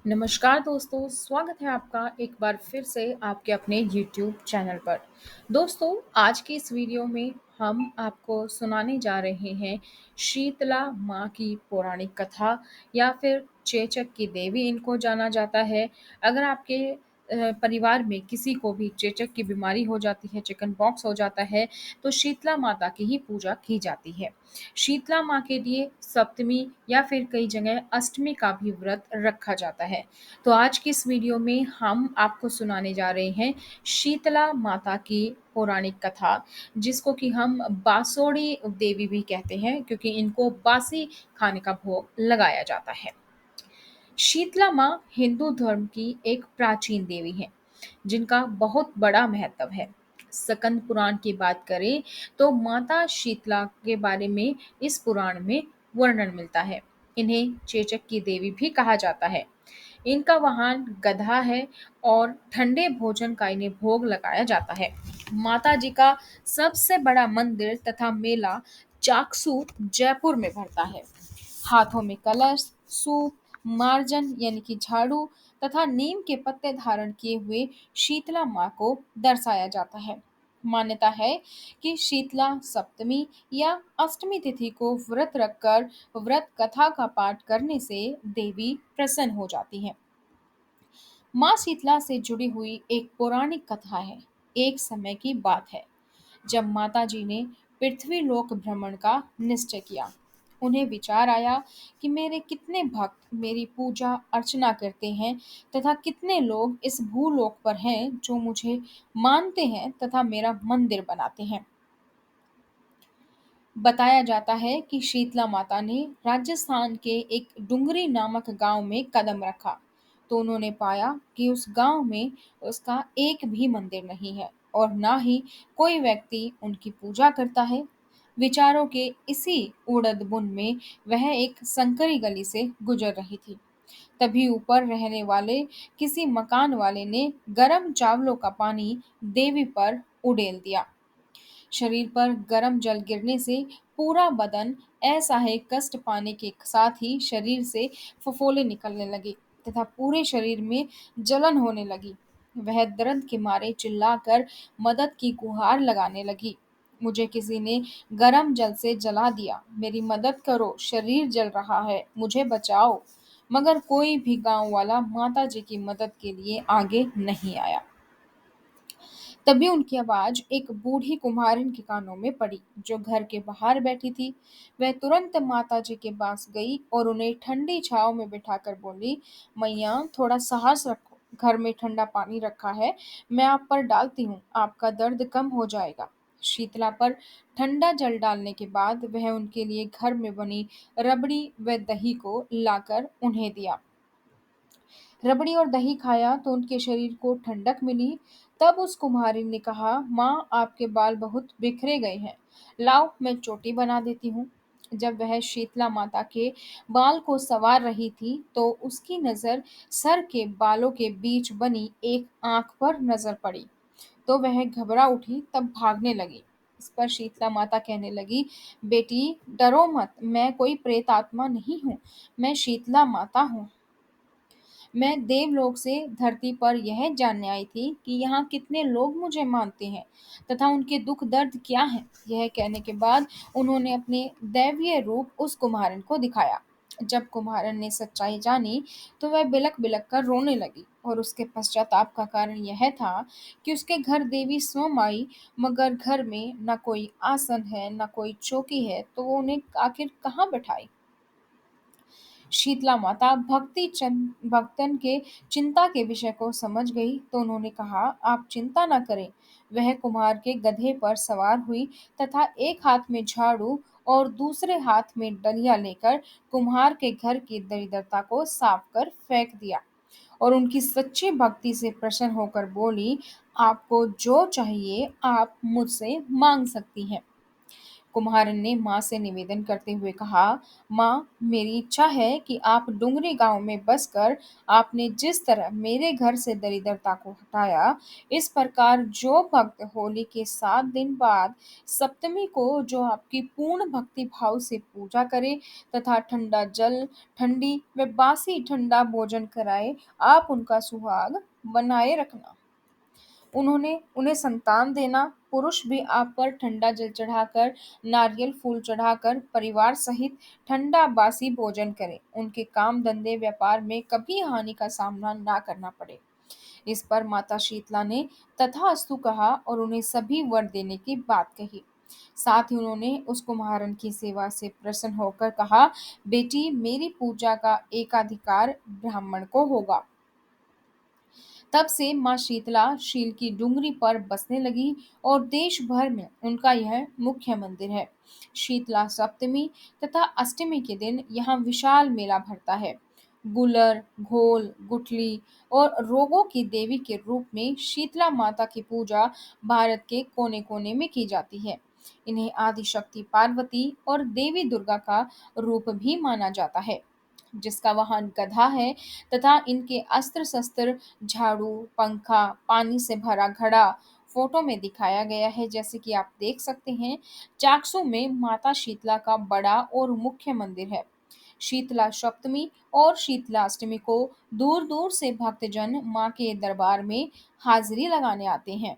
नमस्कार दोस्तों, स्वागत है आपका एक बार फिर से आपके अपने यूट्यूब चैनल पर। दोस्तों, आज की इस वीडियो में हम आपको सुनाने जा रहे हैं शीतला माँ की पौराणिक कथा या फिर चेचक की देवी इनको जाना जाता है। अगर आपके परिवार में किसी को भी चेचक की बीमारी हो जाती है, चिकन पॉक्स हो जाता है, तो शीतला माता की ही पूजा की जाती है। शीतला माँ के लिए सप्तमी या फिर कई जगह अष्टमी का भी व्रत रखा जाता है। तो आज की इस वीडियो में हम आपको सुनाने जा रहे हैं शीतला माता की पौराणिक कथा, जिसको कि हम बांसोड़ी देवी भी कहते हैं क्योंकि इनको बासी खाने का भोग लगाया जाता है। शीतला माँ हिंदू धर्म की एक प्राचीन देवी है जिनका बहुत बड़ा महत्व है। स्कंद पुराण की बात करें तो माता शीतला के बारे में इस पुराण में वर्णन मिलता है। इन्हें चेचक की देवी भी कहा जाता है। इनका वाहन गधा है और ठंडे भोजन का इन्हें भोग लगाया जाता है। माता जी का सबसे बड़ा मंदिर तथा मेला चाकसू जयपुर में भरता है। हाथों में कलश, सूप, मार्जन यानी कि झाड़ू तथा नीम के पत्ते धारण किए हुए शीतला माँ को दर्शाया जाता है। मान्यता है कि शीतला सप्तमी या अष्टमी तिथि को व्रत रखकर व्रत कथा का पाठ करने से देवी प्रसन्न हो जाती है। माँ शीतला से जुड़ी हुई एक पौराणिक कथा है। एक समय की बात है जब माता जी ने पृथ्वी लोक भ्रमण का निश्चय किया। उन्हें विचार आया कि मेरे कितने भक्त मेरी पूजा अर्चना करते हैं तथा कितने लोग इस भूलोक पर हैं जो मुझे मानते हैं तथा मेरा मंदिर बनाते हैं। बताया जाता है कि शीतला माता ने राजस्थान के एक डुंगरी नामक गांव में कदम रखा तो उन्होंने पाया कि उस गांव में उसका एक भी मंदिर नहीं है और ना ही कोई व्यक्ति उनकी पूजा करता है। विचारों के इसी उड़द बुन में वह एक संकरी गली से गुजर रही थी। तभी ऊपर रहने वाले किसी मकान वाले ने गरम चावलों का पानी देवी पर उड़ेल दिया। शरीर पर गर्म जल गिरने से पूरा बदन असह्य कष्ट पाने के साथ ही शरीर से फफोले निकलने लगे तथा पूरे शरीर में जलन होने लगी। वह दर्द के मारे चिल्लाकर मदद की गुहार लगाने लगी। मुझे किसी ने गर्म जल से जला दिया, मेरी मदद करो, शरीर जल रहा है, मुझे बचाओ। मगर कोई भी गांव वाला माता जी की मदद के लिए आगे नहीं आया। तभी उनकी आवाज एक बूढ़ी कुम्हारिन के कानों में पड़ी जो घर के बाहर बैठी थी। वह तुरंत माता जी के पास गई और उन्हें ठंडी छांव में बिठाकर बोली, मैया थोड़ा साहस रखो, घर में ठंडा पानी रखा है, मैं आप पर डालती हूँ, आपका दर्द कम हो जाएगा। शीतला पर ठंडा जल डालने के बाद वह उनके लिए घर में बनी रबड़ी व दही को लाकर उन्हें दिया। रबड़ी और दही खाया तो उनके शरीर को ठंडक मिली। तब उस कुम्हारिन ने कहा, माँ आपके बाल बहुत बिखरे गए हैं, लाओ मैं चोटी बना देती हूँ। जब वह शीतला माता के बाल को संवार रही थी तो उसकी नजर सर के बालों के बीच बनी एक आंख पर नजर पड़ी तो वह घबरा उठी, तब भागने लगी। इस पर शीतला माता कहने लगी, बेटी डरो मत, मैं कोई प्रेत आत्मा नहीं हूँ, मैं शीतला माता हूँ। मैं देवलोक से धरती पर यह जानने आई थी कि यहाँ कितने लोग मुझे मानते हैं तथा उनके दुख दर्द क्या है। यह कहने के बाद उन्होंने अपने दैवीय रूप उस कुम्हारन को दिखाया। जब कुम्हारन ने सच्चाई जानी तो वह बिलक बिलक कर रोने लगी और उसके पश्चाताप का कारण यह था कि उसके घर देवी स्वयं आई, मगर घर में न कोई आसन है न कोई चौकी है, तो वो उन्हें आखिर कहाँ बैठाई। शीतला माता भक्तन के चिंता के विषय को समझ गई तो उन्होंने कहा, आप चिंता न करें। वह कुम्हार के गधे पर सवार हुई तथा एक हाथ में झाड़ू और दूसरे हाथ में डलिया लेकर कुम्हार के घर की दरिद्रता को साफ कर फेंक दिया और उनकी सच्ची भक्ति से प्रसन्न होकर बोली, आपको जो चाहिए आप मुझसे मांग सकती हैं। कुम्हारन ने माँ से निवेदन करते हुए कहा, माँ, मेरी इच्छा है कि आप डुंगरी गांव में बसकर आपने जिस तरह मेरे घर से दरिद्रता को हटाया, इस प्रकार जो भक्त होली के 7 दिन बाद सप्तमी को जो आपकी पूर्ण भक्ति भाव से पूजा करे तथा ठंडा जल, ठंडी व बासी ठंडा भोजन कराए, आप उनका सुहाग बनाए रखना। उन्होंने उन्हें संतान देना, पुरुष भी आप पर ठंडा जल चढ़ाकर, नारियल फूल चढ़ाकर परिवार सहित ठंडा बासी भोजन करें। उनके काम धंधे व्यापार में कभी हानि का सामना ना करना पड़े। इस पर माता शीतला ने तथास्तु कहा और उन्हें सभी वर देने की बात कही। साथ ही उन्होंने उस कुम्हारन की सेवा से प्रसन्न होकर कहा, बेटी, मेरी पूजा का एकाधिकार ब्राह्मण को होगा। तब से माँ शीतला शील की डुंगरी पर बसने लगी और देश भर में उनका यह मुख्य मंदिर है। शीतला सप्तमी तथा अष्टमी के दिन यहाँ विशाल मेला भरता है। गुलर, घोल, गुठली और रोगों की देवी के रूप में शीतला माता की पूजा भारत के कोने-कोने में की जाती है। इन्हें आदिशक्ति पार्वती और देवी दुर्गा का रूप भी माना जाता है, जिसका वाहन गधा है तथा इनके अस्त्र शस्त्र, झाड़ू, पंखा, पानी से भरा घड़ा फोटो में दिखाया गया है, जैसे कि आप देख सकते हैं। चाकसू में माता शीतला का बड़ा और मुख्य मंदिर है। शीतला सप्तमी और शीतला अष्टमी को दूर दूर से भक्तजन माँ के दरबार में हाजिरी लगाने आते हैं।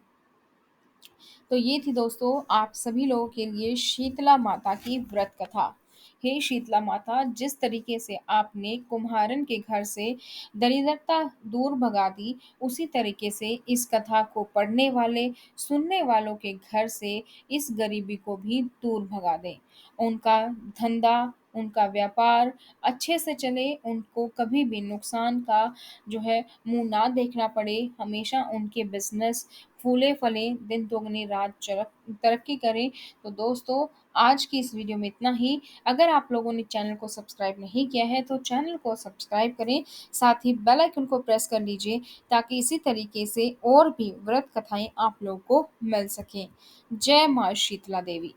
तो ये थी दोस्तों आप सभी लोगों के लिए शीतला माता की व्रत कथा। हे शीतला माता, जिस तरीके से आपने कुम्हारन के घर से दरिद्रता दूर भगा दी, उसी तरीके से इस कथा को पढ़ने वाले, सुनने वालों के घर से इस गरीबी को भी दूर भगा दें। उनका धंधा, उनका व्यापार अच्छे से चले, उनको कभी भी नुकसान का जो है मुँह ना देखना पड़े, हमेशा उनके बिज़नेस फूले-फले, दिन दोगुनी रात तरक्की करें। तो दोस्तों, आज की इस वीडियो में इतना ही। अगर आप लोगों ने चैनल को सब्सक्राइब नहीं किया है, तो चैनल को सब्सक्राइब करें, साथ ही बेल आइकन को प्रेस कर लीजिए ताकि इसी तरीके से और भी व्रत कथाएँ आप लोगों को मिल सकें। जय माँ शीतला देवी।